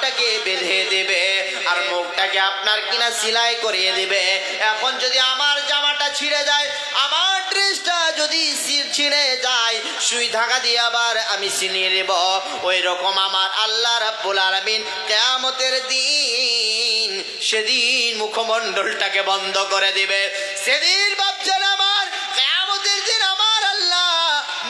হাতটাকে বেঁধে দেবে আর মুখটাকে আপনার কিনা সেলাই করিয়ে দেবে। এখন যদি আমার জামাটা ছিঁড়ে যায়, আমার ড্রেসটা যদি ছিঁড়ে যায়, সুই ধাগা দিয়ে আবার আমি ছিনিয়ে নেব। ওই রকম আমার আল্লাহ রাব্বুল আলামিন কিয়ামতের দিন সেদিন মুখমণ্ডলটাকে বন্ধ করে দিবে। সেদিন ভাবছেন আমার কিয়ামতের দিন আমার আল্লাহ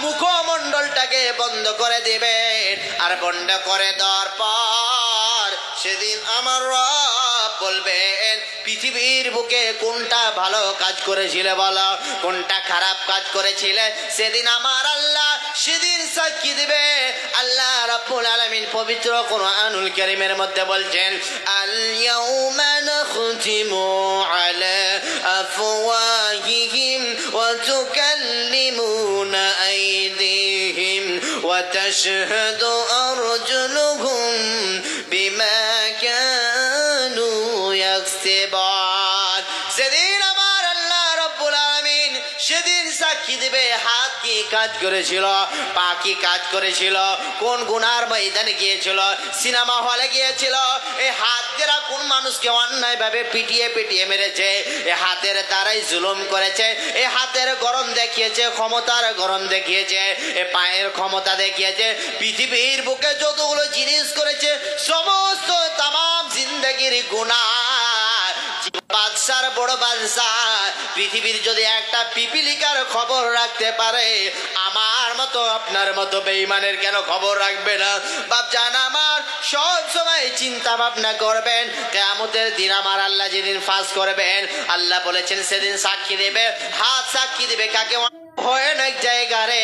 মুখমণ্ডলটাকে বন্ধ করে দিবেন। আর বন্ধ করে দেওয়ার পর সেদিন আমার রব বলবেন, পৃথিবীর বুকে কোনটা ভালো কাজ করেছিলে বলো, কোনটা খারাপ কাজ করেছিলে। সেদিন আমার আল্লাহ সেদিন সাক্ষী দিবে। আল্লাহ রাব্বুল আলামিন পবিত্র কুরআনুল কারীমের মধ্যে বলছেন, আল ইয়াউমা নাখতিমু আলা আফওয়াহিহিম ওয়া তুকাল্লিমুনা আইদিহিম ওয়া তাশহাদু আরজুলুহুম বিমা কানু ইয়াকসিবুন। সেদিন আমার আল্লাহ রাব্বুল আলামিন সেদিন সাক্ষী দিবে, হাত কি কাজ করেছিল, পা কি কাজ করেছিল, কোন গুনার ময়দানে গিয়েছিল, সিনেমা হলে গিয়েছিল, এই হাত দ্বারা কোন মানুষকে অন্যায় ভাবে পিটিয়ে পিটিয়ে মেরেছে, এই হাতের দ্বারাই জুলুম করেছে, এই হাতের গরম দেখিয়েছে, ক্ষমতার গরম দেখিয়েছে, এই পায়ের ক্ষমতা দেখিয়েছে, পৃথিবীর বুকে যতগুলো জিনিস করেছে সমস্ত তামাম জিন্দেগির গুনাহ। বাদশার বড় বাদশাহ পৃথিবীর যদি একটা পিপিলিকার খবর রাখতে পারে, আমার মতো আপনার মতো বেঈমানের কেন খবর রাখবে না? বাপজান আমার সব সময় চিন্তা ভাবনা করবেন, কিয়ামতের দিন আমার আল্লাহ যেদিন ফাঁস করবেন, আল্লাহ বলেছেন সেদিন সাক্ষী দেবে। হাত সাক্ষী দিবে কাকে? অনেক জায়গায়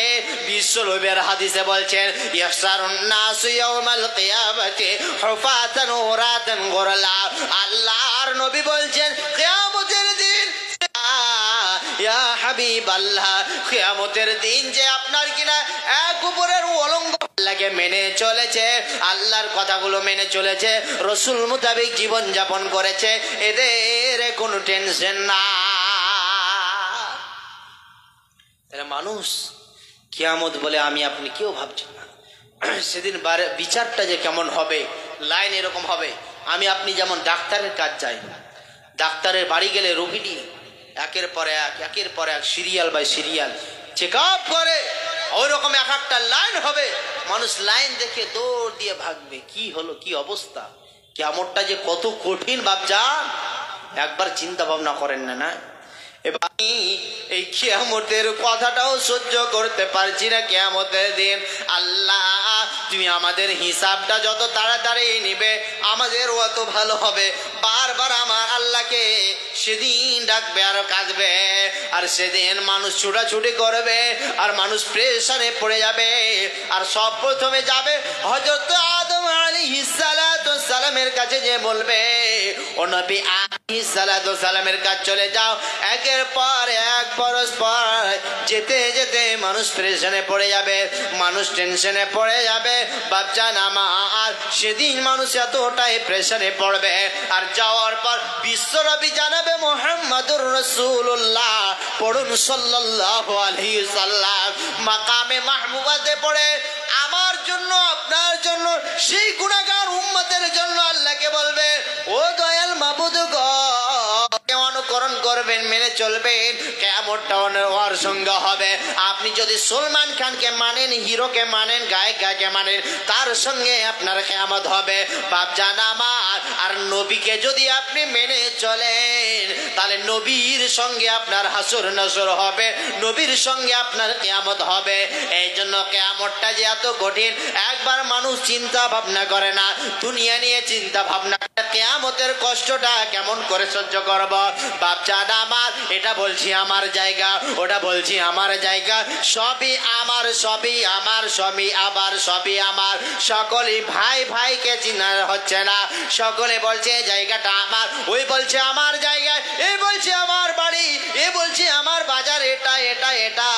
বিশ্বনবীর হাদিসে বলছেন, ইয়াহশারুন নাসু ইয়াউমাল কিয়ামাতি হুফাতান উরাতান গুরলা। আল্লাহর নবী বলছেন কিয়ামতের দিন, ইয়া হাবিবাল্লাহ, কিয়ামতের দিন যে আপনার কিনা এক উপরের অলঙ্গ আল্লাহকে মেনে চলেছে, আল্লাহর কথাগুলো মেনে চলেছে, রাসূল মোতাবেক জীবন যাপন করেছে, এদের কোনো টেনশন না। মানুষ কিয়ামত বলে আমি আপনি কেউ ভাবছেন না। সেদিন বিচারটা যে কেমন হবে, লাইন এরকম হবে। আমি আপনি যেমন ডাক্তারের কাজ যাই, ডাক্তারের বাড়ি গেলে রোগী নিয়ে একের পর এক serial by serial check up করে, ওই রকম এক একটা লাইন হবে। মানুষ লাইন দেখে দৌড় দিয়ে ভাগবে। কি হলো, কি অবস্থা, কিয়ামতটা যে কত কঠিন বাপজান, একবার চিন্তা ভাবনা করেন না? না, এবার এই কিয়ামতের কথাটাও সহ্য করতে পারছি না। কিয়ামতের দিন আল্লাহ তুমি আমাদের হিসাবটা যত তাড়াতাড়ি নিবে আমাদের অত ভালো হবে। বারবার আমার আল্লাহকে সেদিন ডাকবে আর কাঁদবে, আর সেদিন মানুষ ছুটাছুটি করবে, আর মানুষ প্রেসারে পড়ে যাবে। আর সব প্রথমে যাবে হযরত আদম আলাইহিস সালাতু সালামের কাছে, যে বলবে ও নবী আলাইহিস সালাতু সালামের কাছে চলে যাও। একের পর এক পরস্পর যেতে যেতে মানুষ প্রেশানে পড়ে যাবে, মানুষ টেনশনে পড়ে যাবে। বাপজান আমার সেদিন মানুষ এতটাই প্রেশানে পড়বে, আর যাওয়ার পর বিশ্বনবী জানাবে মুহাম্মাদুর রাসূলুল্লাহ, পড়ুন সাল্লাল্লাহু আলাইহি সাল্লাম। মাকামে মাহমুদাতে পড়ে আমার জন্য আপনার জন্য সেই গুনাহগার উম্মতের জন্য আল্লাহকে বলবে, ও দয়াল মাবুদ গো, অনুকরণ করবেন, মেনে চলবেন, কিয়ামতটা ওর সঙ্গে হবে। আপনি যদি সলমান খানকে মানেন, হিরোকে মানেন, গায়কে মানেন, তার সঙ্গে আপনার কিয়ামত হবে বাপজান আমার। আর নবীকে যদি আপনি মেনে চলেন, তাহলে নবীর সঙ্গে আপনার হাসর নাসর হবে, নবীর সঙ্গে আপনার কিয়ামত হবে। এই জন্য কিয়ামতটা যে এত কঠিন একবার মানুষ চিন্তা ভাবনা করে না। দুনিয়া নিয়ে চিন্তা ভাবনা, কিয়ামতের কষ্টটা কেমন করে সহ্য করব বাপজান আমার। এটা বলছি আমার জায়গা, ওটা বলছি আমার জায়গা, সবই আমার, সবই আমার, সবই আবার সবই আমার। সকলেই ভাই ভাইকে চিনা হচ্ছে না, সকলে বলছে জায়গাটা আমার, ওই বলছে আমার জায়গা, এই বলছে আমার বাড়ি, এ বলছে আমার বাজার, এটা এটা এটা,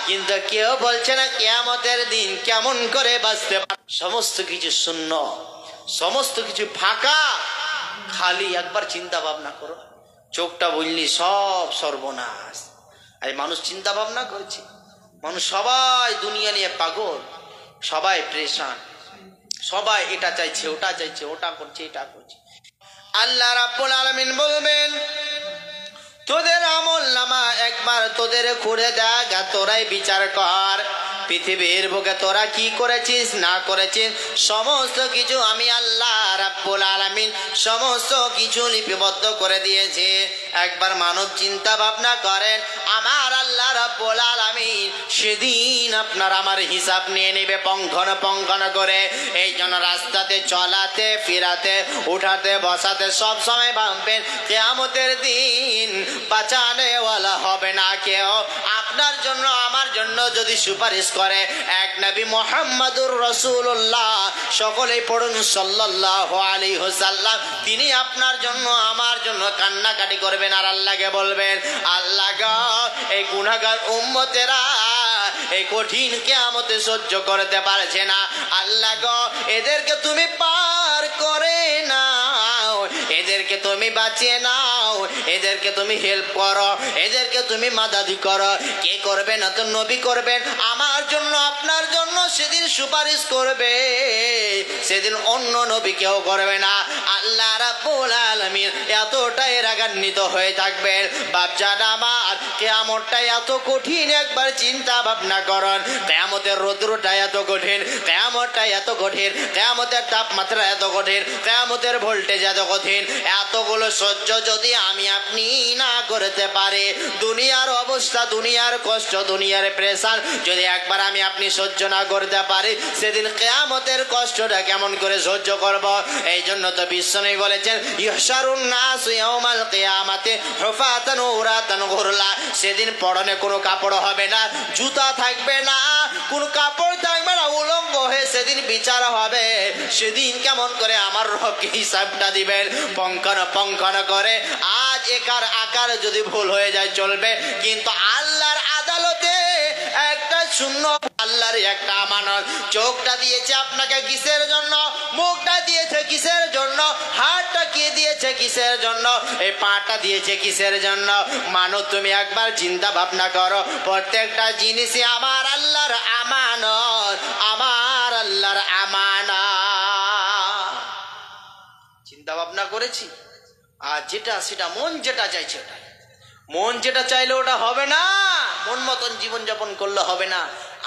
কিন্তু কেউ বলছে না কিয়ামতের দিন কেমন করে বাঁচতে পারে। সমস্ত কিছু শূন্য, সমস্ত কিছু ফাঁকা, খালি একবার চিন্তা ভাবনা করো, চোখটা বুঝলি সব সর্বনাশ। আর মানুষ চিন্তা ভাবনা করছে, মানুষ সবাই দুনিয়া নিয়ে পাগল, সবাই প্রেশান, সবাই এটা চাইছে, ওটা চাইছে, ওটা করছে, এটা করছে। আল্লাহ রাব্বুল আলামিন বলবেন, তোদের আমলনামা একবার তোদের খুঁড়ে দেখ, তোরাই বিচার কর পৃথিবীর বুকে তোরা কি করেছিস না করেছিস। সমস্ত কিছু আমি আল্লাহ রাব্বুল আলামিন সমস্ত কিছু লিপিবদ্ধ করে দিয়েছে। একবার মানব চিন্তা ভাবনা করেন, আমার আল্লাহ রাব্বুল আলামিন সেদিন আপনার আমার হিসাব নিয়ে নেবে পঙ্খন পঙ্খন করে। এই জন্য রাস্তাতে চলাতে ফিরাতে উঠাতে বসাতে সব সময় ভাববেন কিয়ামতের দিন বাঁচানেওয়ালা হবে না কেউ। আপনার জন্য আমার জন্য যদি সুপারিশ করে এক নবী মুহাম্মদুর রাসূলুল্লাহ, সকলেই পড়ুন সাল্লাল্লাহু আলাইহি ওয়াসাল্লাম, তিনি আপনার জন্য আমার জন্য কান্নাকাটি করবেন আর আল্লাহকে বলবেন, আল্লাহ গো এই গুনাহগার উম্মতেরা এই কঠিন কিয়ামতে সহ্য করতে পারছে না, আল্লাহ গো এদেরকে তুমি পার করে নাও, এদেরকে তুমি বাঁচিয়ে নাও, এদেরকে তুমি হেল্প করো, এদেরকে তুমি মাদাদি করো। কে করবে না তো নবী করবেন আমার জন্য আপনার জন্য, সেদিন সুপারিশ করবে, সেদিন অন্য নবী কেউ করবে না। আল্লাহ রাব্বুল আলামিন এতটাই রাগান্বিত হয়ে থাকবেন। বাপজান আমার, কিয়ামতটা এত কঠিন, একবার চিন্তা ভাবনা করুন। কিয়ামতের রৌদ্রটা এত কঠিন, কিয়ামতটা এত কঠিন, কিয়ামতের তাপমাত্রা এত কঠিন, কিয়ামতের ভোল্টেজ এত কঠিন। এতগুলো সহ্য যদি আমি আপনি না করতে পারি, দুনিয়ার অবস্থা, দুনিয়ার কষ্ট, দুনিয়ার প্রেসার যদি একবার আমি আপনি সহ্য না করতে পারি, সেদিন কিয়ামতের কষ্টটা কেমন করে সহ্য করব। এই জন্য তো বিশ্বনবী বলেছেন, ইহশারুন নাসু ইয়াউমাল কিয়ামাতি হুফাতান উরাতান গুরলা। সেদিন পরনে কোনো কাপড় হবে না, জুতা থাকবে না, কোনো কাপড় থাকবে না, উলঙ্গ হয়ে সেদিন বিচার হবে। সেদিন কেমন করে আমার রবকে হিসাবটা দিবেন পঙ্কন পঙ্কন করে। আজ একার আকার যদি ভুল হয়ে যায় চলবে, কিন্তু আল্লাহর আদালতে একটা শূন্য, আল্লাহর একটা আমানত। চোখটা দিয়েছে আপনাকে কিসের জন্য, মুখটা দিয়েছে কিসের জন্য, হাতটা কে দিয়েছে কিসের জন্য, এই পাটা দিয়েছে কিসের জন্য। মানো তুমি একবার চিন্তা ভাবনা করো, প্রত্যেকটা জিনিসই আমার আল্লাহর আমানত, আমার আল্লাহর আমানত। চিন্তা ভাবনা করেছি, আর যেটা সেটা মন যেটা চাইছে ওটা, মন যেটা চাইলে ওটা হবে না, মন মতন জীবনযাপন করলে হবে না।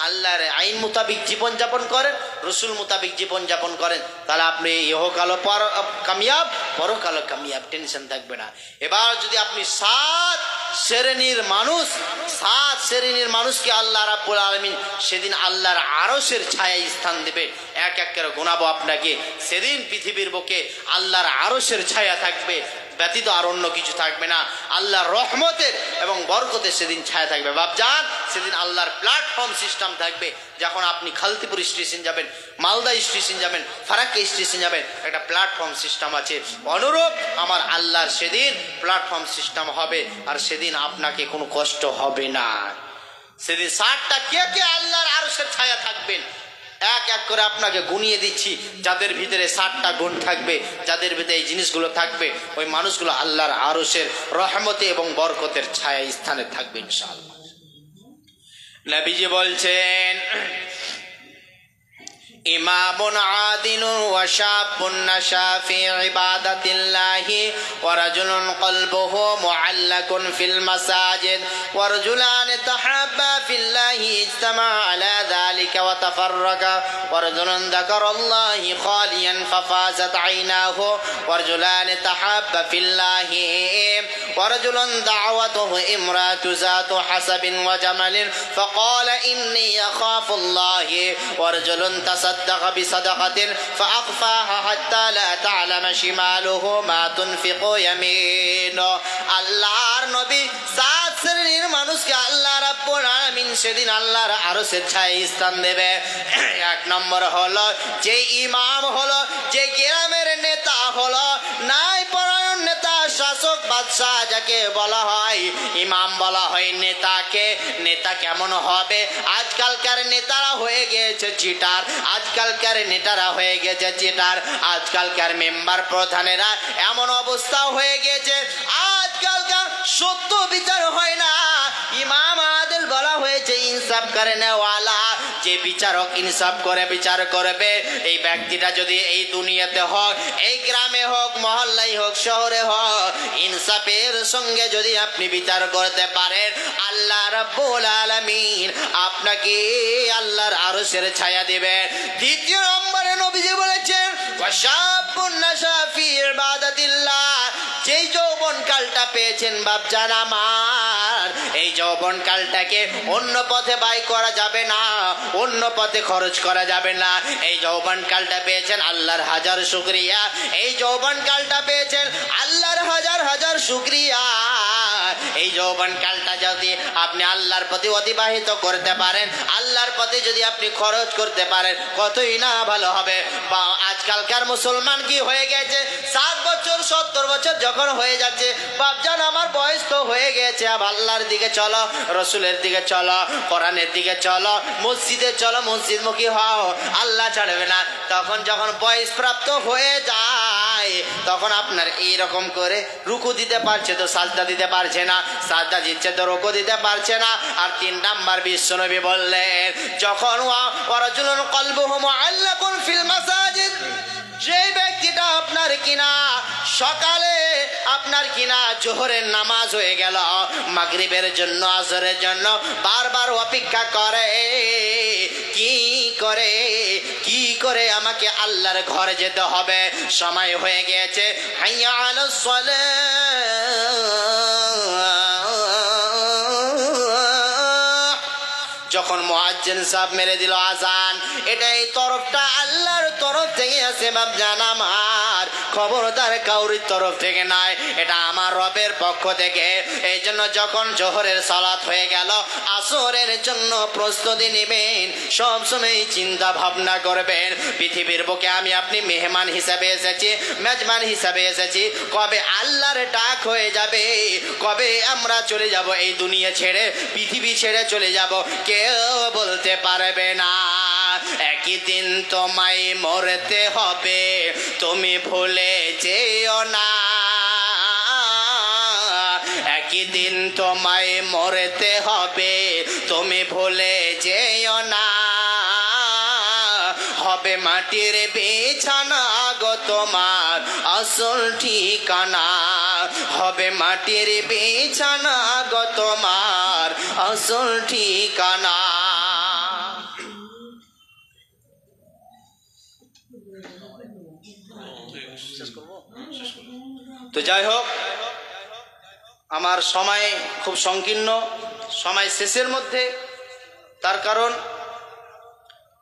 আল্লাহর আইন মোতাবিক জীবনযাপন করেন, রসুল মোতাবিক জীবনযাপন করেন, তাহলে আপনি ইহকালও কামিয়াব, পরকালও কামিয়াব, টেনশন থাকবে না। এবার যদি আপনি সাত শ্রেণীর মানুষকে আল্লাহ রাব্বুল আলামিন সেদিন আল্লাহর আরশের ছায়ায় স্থান দেবে, এক এক করে গোনাবো আপনাকে। সেদিন পৃথিবীর বুকে আল্লাহর আরশের ছায়া থাকবে, ব্যতীত আর অন্য কিছু থাকবে না। আল্লাহর রহমতের এবং বরকতের সেদিন ছায়া থাকবে। বাপজান, সেদিন আল্লাহর প্ল্যাটফর্ম সিস্টেম থাকবে। যখন আপনি খালতিপুর স্টেশন যাবেন, মালদা স্টেশন যাবেন, ফারাক্কা স্টেশন যাবেন, একটা প্ল্যাটফর্ম সিস্টেম আছে। অনুরূপ আমার আল্লাহর সেদিন প্ল্যাটফর্ম সিস্টেম হবে, আর সেদিন আপনাকে কোনো কষ্ট হবে না। সেদিন 60টা কে কে আল্লাহর আরশের ছায়া থাকবেন, এক এক করে আপনাকে গুনিয়ে দিচ্ছি। যাদের ভিতরে 60টা গুণ থাকবে, যাদের ভিতরে এই জিনিসগুলো থাকবে, ওই মানুষগুলো আল্লাহর আরশের রহমতে এবং বরকতের ছায়া স্থানে থাকবে ইনশাআল্লাহ। নবীজি বলছেন, ইমামুন আদিলুন ওয়া শাবুন নাশা ফি ইবাদাতিল্লাহি ওয়া রাজুলুন কলবুহু মুআল্লাকুন ফিল মাসাজিদ ওয়া রাজুলান তাহাব্বা ফিল্লাহি ইজতামা আলা যালিকা ওয়া তাফাররাকা ওয়া রাজুলুন যাকারাল্লাহি খালিয়ান ফাফাজাত আইনাহু ওয়া রাজুলান তাহাব্বা ফিল্লাহি ওয়া রাজুলুন দা'ওয়াতুহু ইমরাতু যাতু হাসাবিন ওয়া জামালিন ফাকালা ইন্নী আখাফুল্লাহি ওয়া রাজুলুন تصدق بصدقة فأخفاها حتى لا تعلم شماله ما تنفق يمينه। আল্লাহর নবী 7 শ্রেণীর মানুষকে আল্লাহ রাব্বুল আলামিন সেদিন আল্লাহর আরশের ছায়ায় স্থান দেবে। এক নম্বর হলো যে ইমাম হলো, যে গ্রামের নেতা হলো, নাই পরায়ণ নেতা, শাসক বাদশাহ যাকে বলা হয়, ইমাম বলা হয় নেতাকে। নেতা কেমন হবে? আজকালকার নেতারা হয়ে গিয়েছে চিটার, আজকালকার নেতারা হয়ে গেছে চিটার, আজকালকার মেম্বার প্রধানেরা এমন অবস্থা হয়ে গেছে, আজকালকার সত্য বিচার হয় না, ইমাম আদিল বলা হয়েছে ইনসাফ করে নেওয়ালা, যে বিচারক ইনসাফ করে বিচার করবে। এই ব্যক্তিটা যদি এই দুনিয়াতে হোক, এই গ্রামে হোক, মহল্লায় হোক, শহরে হোক, ইনসাফের সঙ্গে যদি আপনি বিচার করতে পারেন, আল্লাহ রাব্বুল আলামিন আপনাকে আল্লাহর আরশের ছায়া দিবেন। দ্বিতীয় নম্বরে নবীজি বলেছেন ওয়াশাবুন নাশা ফি ইবাদাতিল্লাহ, যেই যৌবন কালটা পেয়েছেন বাপজান আমার, এই যৌবন কালটাকে অন্য পথে ব্যয় করা যাবে না, অন্য পথে খরচ করা যাবে না। এই যৌবন কালটা পেয়েছেন আল্লাহর হাজার শুকরিয়া, এই যৌবন কালটা পেয়েছেন আল্লাহর হাজার হাজার শুকরিয়া। এই যৌবন কালটা যদি আপনি আল্লাহর প্রতি অতিবাহিত করতে পারেন, আল্লাহর পথে যদি আপনি খরচ করতে পারেন, কতই না ভালো হবে। বা আজকালকার মুসলমান কি হয়ে গেছে, 60 বছর 70 বছর যখন হয়ে যাচ্ছে, বাপজান আমার বয়স তো হয়ে গেছে, আব আল্লাহর দিকে চলো, রসুলের দিকে চলো, কোরআনের দিকে চলো, মসজিদে চলো, মসজিদমুখী হও, আল্লাহ ছাড়বে না। তখন যখন বয়স প্রাপ্ত হয়ে যায়, তখন আপনার এইরকম করে রুকু দিতে পারছে তো সাজদা দিতে পারছে না, সাজদা দিচ্ছে তো রুকু দিতে পারছে না। আর 3 নাম্বার বিশ্বনবী বললেন, যখন ওয়ারাজুলুন কলবুহু মুআল্লাকুন ফিল মাসাজিদ, যে ব্যক্তিটা আপনার কিনা সকালে আপনার কিনা জোহরের নামাজ হয়ে গেল, মাগরিবের জন্য, আসরের জন্য বারবার অপেক্ষা করে, কি করে আমাকে আল্লাহর ঘরে যেতে হবে, সময় হয়ে গেছে, হাইয়া আলাস সালাহ। যখন মুয়াজ্জিন সাহেব মেরে দিল আজান, এটাই তরফটা আল্লাহর তরফ থেকে আছে বাপজান আমার, খবরদার কাউরির তরফ থেকে নয়, এটা আমার রবের পক্ষ থেকে। এই জন্য যখন জোহরের সালাত হয়ে গেল, আসরের জন্য প্রস্তুতি নেবেন, সবসময় চিন্তা ভাবনা করবেন, পৃথিবীর বুকে আমি আপনি মেহমান হিসাবে এসেছি, মেজবান হিসাবে এসেছি, কবে আল্লাহর ডাক হয়ে যাবে, কবে আমরা চলে যাব এই দুনিয়া ছেড়ে, পৃথিবী ছেড়ে চলে যাব, কেউ বলতে পারবে না। একই দিন তোমায় মরতে হবে, তুমি ভুলে যেও না, একই দিন তোমায় মরতে হবে, তুমি ভুলে যেও না। হবে মাটির বিছানা গো তোমার আসল ঠিকানা, হবে মাটির বিছানা গো তোমার আসল ঠিকানা। তো যাই হোক, আমার সময় খুব সংকীর্ণ, সময় শেষের মধ্যে, তার কারণ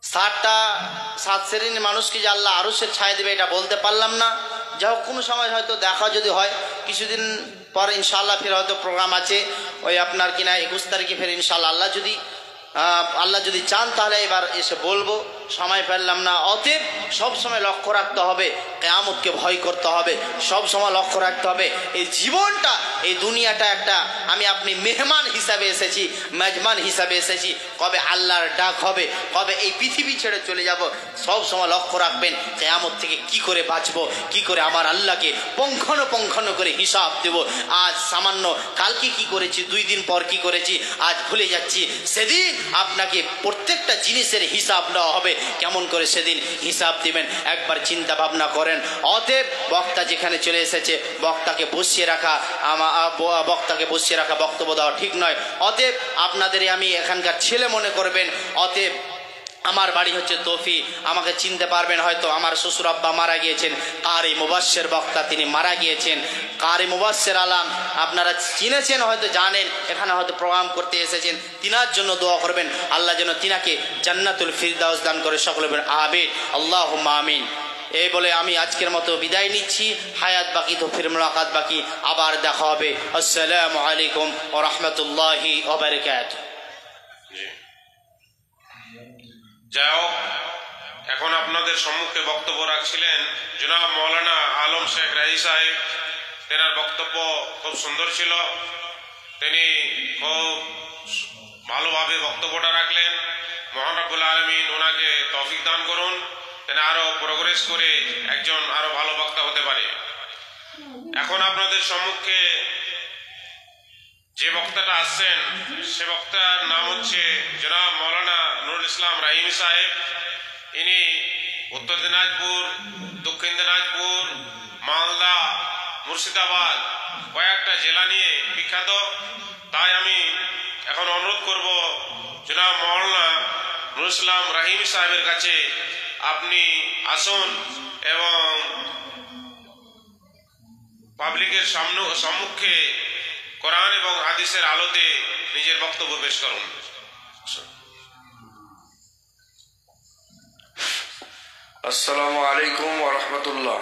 7 শ্রেণীর মানুষকে যে আল্লাহ আরশের ছায়া দেবে এটা বলতে পারলাম না। যাই হোক, কোনো সময় হয়তো দেখা যদি হয়, কিছুদিন পর ইনশাআল্লাহ ফের হয়তো প্রোগ্রাম আছে, ওই আপনার কিনা 21 তারিখে ফের ইনশাআল্লাহ আল্লাহ যদি চান তাহলে এবার এসে বলবো, সময় ফেললাম না। অতএব সবসময় লক্ষ্য রাখতে হবে, কিয়ামতকে ভয় করতে হবে, সবসময় লক্ষ্য রাখতে হবে এই জীবনটা, এই দুনিয়াটা একটা আমি আপনি মেহমান হিসাবে এসেছি, মেজবান হিসাবে এসেছি, কবে আল্লাহর ডাক হবে, কবে এই পৃথিবী ছেড়ে চলে যাব, সবসময় লক্ষ্য রাখবেন কিয়ামত থেকে কি করে বাঁচবো, কি করে আমার আল্লাহকে পুঙ্খানুপুঙ্খানু করে হিসাব দেব। আজ সামান্য, কালকে কি করেছি, 2 দিন পর কি করেছি, আজ ভুলে যাচ্ছি, সেদিন আপনাকে প্রত্যেকটা জিনিসের হিসাব নেওয়া হবে, কেমন করে সেদিন হিসাব দিবেন একবার চিন্তা ভাবনা করেন। অতএব বক্তা যেখানে চলে এসেছে, বক্তাকে বসিয়ে রাখা বক্তব্য দেওয়া ঠিক নয়। অতএব আপনাদের আমি এখানকার ছেলে মনে করবেন। অতএব আমার বাড়ি হচ্ছে তৌফি, আমাকে চিনতে পারবেন হয়তো, আমার শ্বশুর আব্বা মারা গিয়েছেন, কারি মুবাশশির বক্তা তিনি মারা গিয়েছেন, কারি মুবাশশির আলম আপনারা চিনেছেন, হয়তো জানেন, এখানে হয়তো প্রোগ্রাম করতে এসেছেন, তিনার জন্য দোয়া করবেন, আল্লাহ যেন তিনাকে জান্নাতুল ফিরদাউস দান করে, সকলে বলেন আমিন, আল্লাহুম্মা আমিন। এই বলে আমি আজকের মতো বিদায় নিচ্ছি, হায়াত বাকি তো ফির মুলাকাত বাকি, আবার দেখা হবে। আসসালামু আলাইকুম ওয়া রাহমাতুল্লাহি ওয়া বারাকাতুহু। যাই হোক, এখন আপনাদের সম্মুখে বক্তব্য রাখছিলেন জনাব মৌলানা আলম শেখ রাহি সাহেব। তেনার বক্তব্য খুব সুন্দর ছিল, তিনি খুব ভালোভাবে বক্তব্যটা রাখলেন। মহান রব্বুল আলামিন ওনাকে তৌফিক দান করুন, তিনি আরো প্রোগ্রেস করে একজন আরো ভালো বক্তা হতে পারে। এখন আপনাদের সম্মুখে যে বক্তাটা আসছেন সে বক্তার নাম হচ্ছে জনাব মৌলানা নুরুল ইসলাম রাহিমি সাহেব। ইনি উত্তর দিনাজপুর, দক্ষিণ দিনাজপুর, মালদা, মুর্শিদাবাদ কয়েকটা জেলা নিয়ে বিখ্যাত। তাই আমি এখন অনুরোধ করব জনাব মৌলানা নুরুল ইসলাম রাহিমি সাহেবের কাছে আপনি আসুন এবং পাবলিকের সম্মুখে কোরআন এবং হাদিসের আলোতে নিজের বক্তব্য পেশ করুন। আসসালামু আলাইকুম ওয়া রাহমাতুল্লাহ।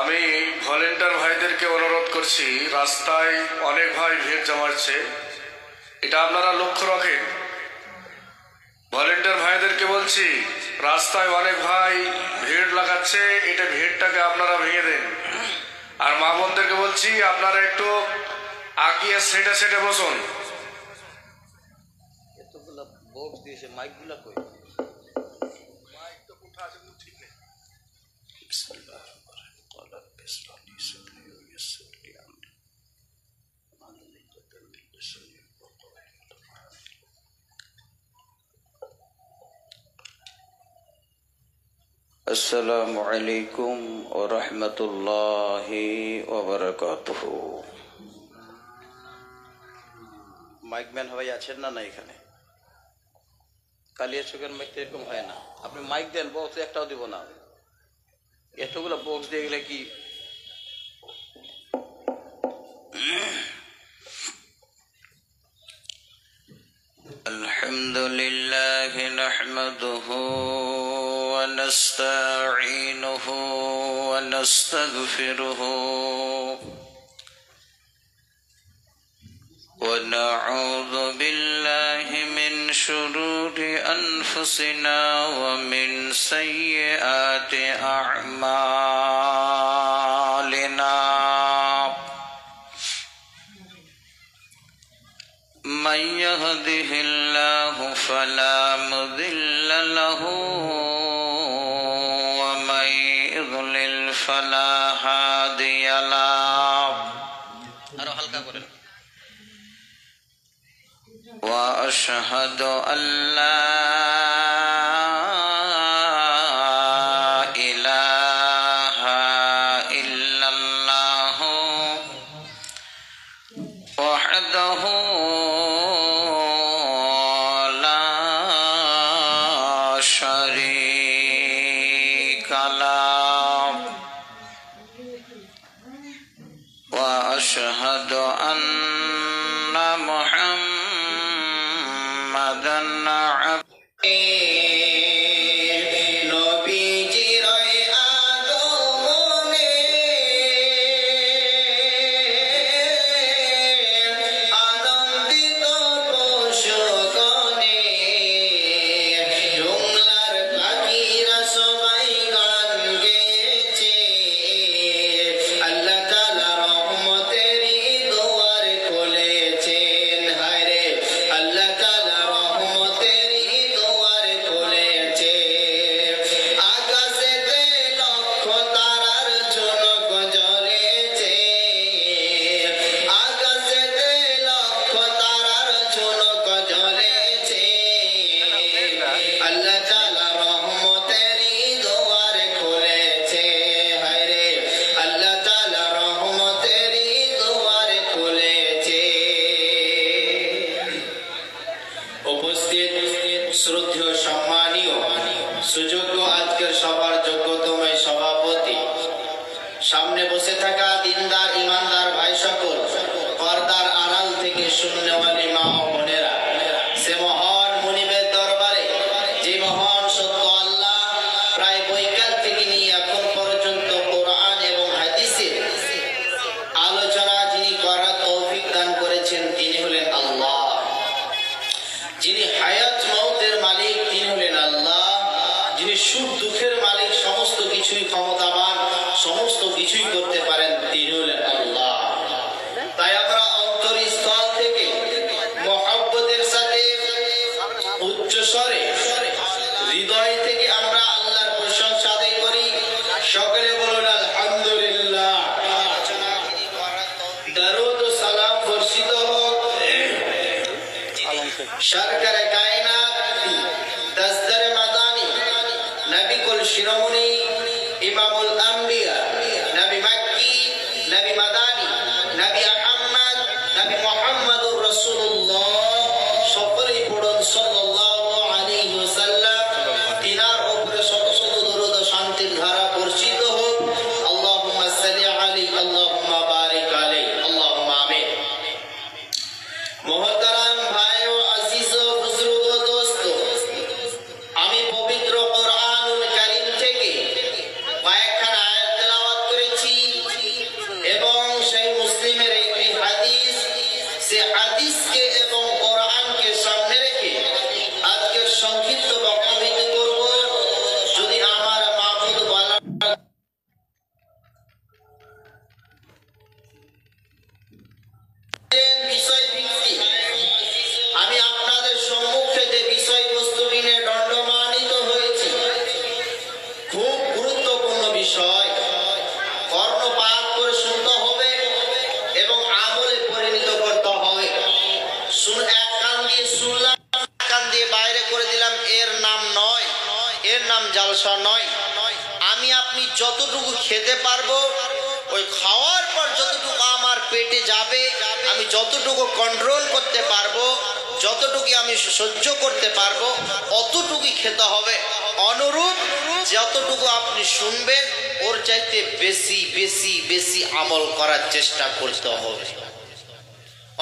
আমি ভলেন্টিয়ার ভাইদেরকে অনুরোধ করছি, রাস্তায় অনেক ভাই ভিড় জমাচ্ছে, এটা আপনারা লক্ষ্য রাখেন। ভলেন্টিয়ার ভাইদেরকে বলছি, রাস্তায় অনেক ভাই ভিড় লাগাচ্ছে, এটা ভিড়টাকে আপনারা ভেঙে দেন। আর মা বোনদেরকে বলছি, আপনারা একটু আগিয়ে সেটে সেটে বসুন। এতগুলা বক্স দিয়েছে, মাইকগুলা কই? আসসালামু আলাইকুম ওয়া রাহমাতুল্লাহি ওয়া বারাকাতুহু। মাইকম্যান ভাই আছেন না? না, এখানে কালিয়া চোখের মাইক তো এরকম হয় না। আপনি মাইক দেন, বক্স একটাও দিব না। এতগুলো বক্স দিয়ে গেলে কি আলহামদুলিল্লাহি নাহমাদুহু ওয়া নাস্তাঈনুহু ওয়া নাস্তাগফিরুহু ওয়া নাউযু বিল্লাহি মিন শুরুরি আনফুসিনা ওয়া মিন সাইয়্যাতি আ'মালিনা। من يهده الله فلا مضل له ومن يضلل فلا هادي له আরো হালকা করেন। وأشهد أن لا إله إلا الله وحده شريك له وأشهد أن محمدا عبده শ্রদ্ধেয় সম্মানীয় সুযোগ্য আজকের সবার যোগ্যতম সভাপতি, সামনে বসে থাকা দিনদার ইমানদার ভাই সকল, পর্দার আড়াল থেকে শূন্যওয়ালী মা ও বোনেরা, সে মহান মুনিবের দরবারে যে মহান সত্য আল্লাহ প্রায় বৈকাল থেকে নিয়ে এখন পর্যন্ত কোরআন এবং হাদিসের আলোচনা যিনি করার তৌফিক দান করেছেন, তিনি হলেন আল্লাহ। যিনি হায়াত মওতের মালিক, তিনি হলেন আল্লাহ। যিনি সুখ দুঃখের মালিক, সমস্ত কিছুই ক্ষমতাবান, সমস্ত কিছুই করতে পারেন, তিনি হলেন আল্লাহ। তাই আমরা অন্তরস্থল থেকে মহব্বতের সাথে উচ্চ স্বরে হৃদয় থেকে আমরা আল্লাহর প্রশংসা আদায় করি। সকলে বলুন আলহামদুলিল্লাহ। দরুদ ও সরকার কায়নাত দস্তর মাদানী নবী কুল শিরোমণি ইমামুল আম্বিয়া নবী মক্কি নবী মাদানী নবী আহমদ নবী মুহাম্মদুর রাসূলুল্লাহ সকলেই পড়ুন সাল্লাল্লাহু আলাইহি ওয়াসাল্লাম। তিনার উপরে শত শত দরুদ ও শান্তির ধারা বর্ষিত হোক। আল্লাহুম্মা সাল্লি আলাইহি আল্লাহুম্মা বারিক আলাইহি আল্লাহুম্মা আমিন। মুহতারাম ভাই ও আজিজ ও বুজুর্গ ও দোস্ত, আমি পবিত্র কোরআনুল কারীম থেকে কয়েকখানা আয়াত তেলাওয়াত করেছি এবং সেই মুসলিমের একটি হাদিস, সে হাদিসকে এবং কোরআনকে সামনে রেখে আজকের সংক্ষিপ্ত বক্তব্য করব। যদি আমার মাহফুজ বলা বিষয় ভিত্তিক, আমি আপনাদের সম্মুখে যে বিষয়বস্তুটি নিয়ে দণ্ডমানিত হয়েছি, খুব গুরুত্বপূর্ণ বিষয়। কর্ণপাত করে শুনতে হবে এবং আমলে পরিণত করতে হবে। এক কান দিয়ে শুনলাম, এক কান দিয়ে বাইরে করে দিলাম, এর নাম নয়, এর নাম জালসা নয়। আমি আপনি যতটুকু খেতে পারবো, ওই খাওয়ার পর যতটুকু আমার পেটে যাবে, আমি যতটুকু কন্ট্রোল করতে পারবো, যতটুকু আমি সহ্য করতে পারবো, অতটুকুই খেতে হবে। অনুরূপ যতটুকু আপনি শুনবেন, ওর চাইতে বেশি বেশি বেশি আমল করার চেষ্টা করতে হবে।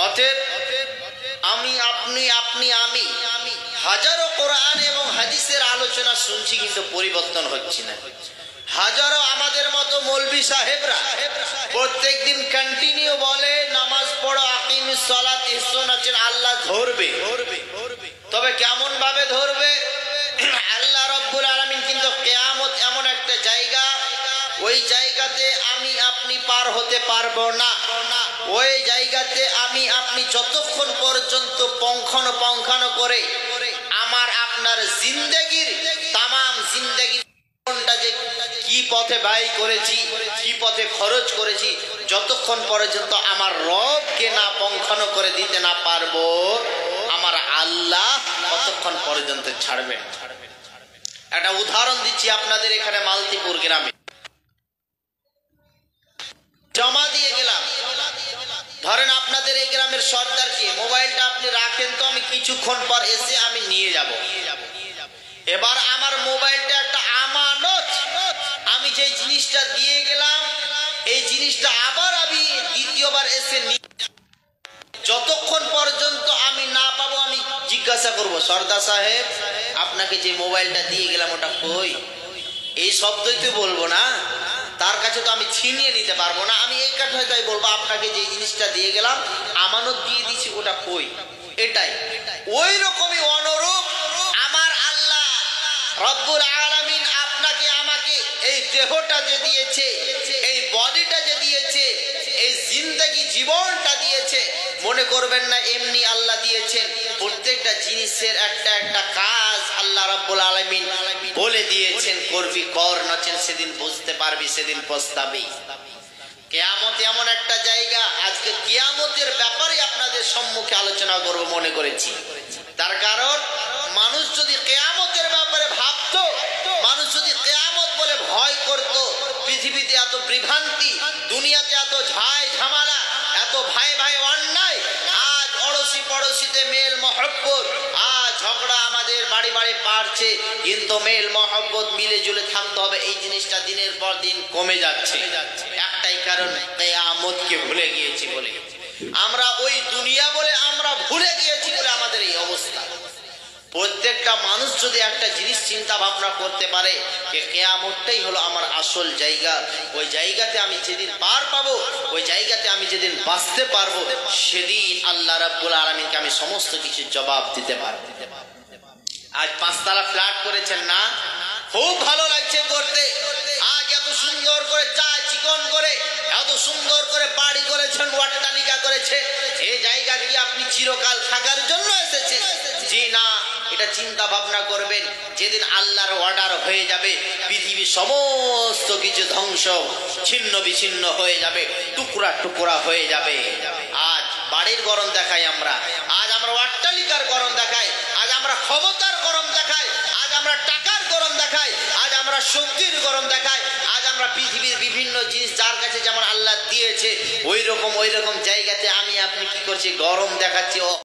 অতএব আমি আমি হাজারো কোরআন এবং হাদিসের আলোচনা শুনছি, কিন্তু পরিবর্তন হচ্ছে না। হাজারো আমাদের মতো মৌলভী সাহেবরা প্রত্যেকদিন কন্টিনিউ বলে নামাজ পড়ো, আকিমিস সালাত, ইহসান আছেন, আল্লাহ ধরবে। তবে কেমন ভাবে ধরবে? আল্লাহ রাব্বুল আলামিন কিন্তু কিয়ামত এমন একটা জায়গা, ওই জায়গাতে আমি আপনি পার হতে পারবো না। ওই জায়গাতে আমি আপনি যতক্ষণ পর্যন্ত পঙ্খানো করে আমার আপনার জিন্দেগির তামাম জিন্দেগির যে কি পথে ব্যয় করেছি, কি পথে খরচ করেছি, যতক্ষণ পর্যন্ত আমার রবকে না পঙ্খানো করে দিতে না পারবো, আমার আল্লাহ ততক্ষণ পর্যন্ত ছাড়বেন। একটা উদাহরণ দিচ্ছি আপনাদের, এখানে মালতীপুর গ্রামে জমা দিয়ে গেলাম। ধরেন আপনাদের এই গ্রামের সর্দারকে মোবাইলটা আপনি রাখেন তো, আমি কিছুক্ষণ পর এসে আমি নিয়ে যাব। এবার আমার মোবাইলটা একটা আমানত, আমি যে জিনিসটা দিয়ে গেলাম, এই জিনিসটা আবার আমি দ্বিতীয়বার এসে যতক্ষণ পর্যন্ত আমি না পাবো, আমি জিজ্ঞাসা করব, সর্দার সাহেব আপনাকে যে মোবাইলটা দিয়ে গেলাম ওটা কই? এই শব্দই তো বলবো না, তার কাছে তো আমি ছিনিয়ে নিতে পারবো না। আমি এই কথাটাই বলবো, আপনাকে যে জিনিসটা দিয়ে গেলাম, আমানত দিয়ে দিছি, ওটা কই? এটাই। ওই রকমই অনুরূপ আমার আল্লাহ রব্বুল আলামিন আপনাকে আমাকে এই দেহটা যে দিয়েছে, এই বডিটা যে দিয়েছে, এই জিন্দেগি জীবনটা দিয়েছে, মনে করবেন না এমনি আল্লাহ দিয়েছেন। প্রত্যেকটা জিনিসের একটা একটা কাজ আল্লাহ রাব্বুল আলামিন বলে দিয়েছেন, করবি কর, নচেন সেদিন বুঝতে পারবি, সেদিন পস্তাবি। কিয়ামত এমন একটা জায়গা, আজকে কিয়ামতের ব্যাপারে আপনাদের সম্মুখে আলোচনা করব মনে করেছি। তার কারণ মানুষ যদি কিয়ামতের ব্যাপারে ভাবতো, মানুষ যদি কিয়ামত বলে ভয় করত, পৃথিবীতে এত বিভ্রান্তি, দুনিয়াতে এত ঝামেলা, এত ভাই ভাই অন্যায়, আজ অড়সি পড়োশিতে মেল মহব্বত, আজ ঝগড়া আমাদের বাড়ি বাড়ি পারছে, কিন্তু মেল মহব্বত মিলে জুলে থাকতে হবে, এই জিনিসটা দিনের পর দিন কমে যাচ্ছে। একটাই কারণ, কিয়ামতকে ভুলে গিয়েছি বলে। আমরা ওই দুনিয়া বলে আমরা ভুলে গিয়েছি বলে আমাদের এই অবস্থা। প্রত্যেকটা মানুষ যদি একটা জিনিস চিন্তা ভাবনা করতে পারে যে কিয়ামতটাই হলো আমার আসল জায়গা, ওই জায়গাতে আমি যেদিন পার পাবো, ওই জায়গাতে আমি যেদিন বাঁচতে পারবো, সেদিন আল্লাহ রাব্বুল আলামিনকে আমি সমস্ত কিছু জবাব দিতে পারবো। আজ 5 তলা ফ্ল্যাট করেছেন না, খুব ভালো লাগছে করতে। আজ এত সুন্দর করে চা চিকন করে, এত সুন্দর করে বাড়ি করেছেন, অট্টালিকা করেছেন। এই জায়গা কি আপনি চিরকাল থাকার জন্য এসেছেন? জি না। এটা চিন্তা ভাবনা করবেন, যেদিন আল্লাহর অর্ডার হয়ে যাবে, পৃথিবীর সমস্ত কিছু ধ্বংস, ছিন্ন বিচ্ছিন্ন হয়ে যাবে, টুকরা টুকরা হয়ে যাবে। আজ বাড়ির গরম দেখাই আমরা, আজ আমরা অট্টালিকার গরম দেখাই, আজ আমরা ক্ষমতার গরম দেখাই, আজ আমরা টাকার গরম দেখাই, আজ আমরা শক্তির গরম দেখাই, আজ আমরা পৃথিবীর বিভিন্ন জিনিস যার কাছে যেমন আল্লাহ দিয়েছে ওই রকম জায়গাতে আমি আপনি কি করছি, গরম দেখাচ্ছি।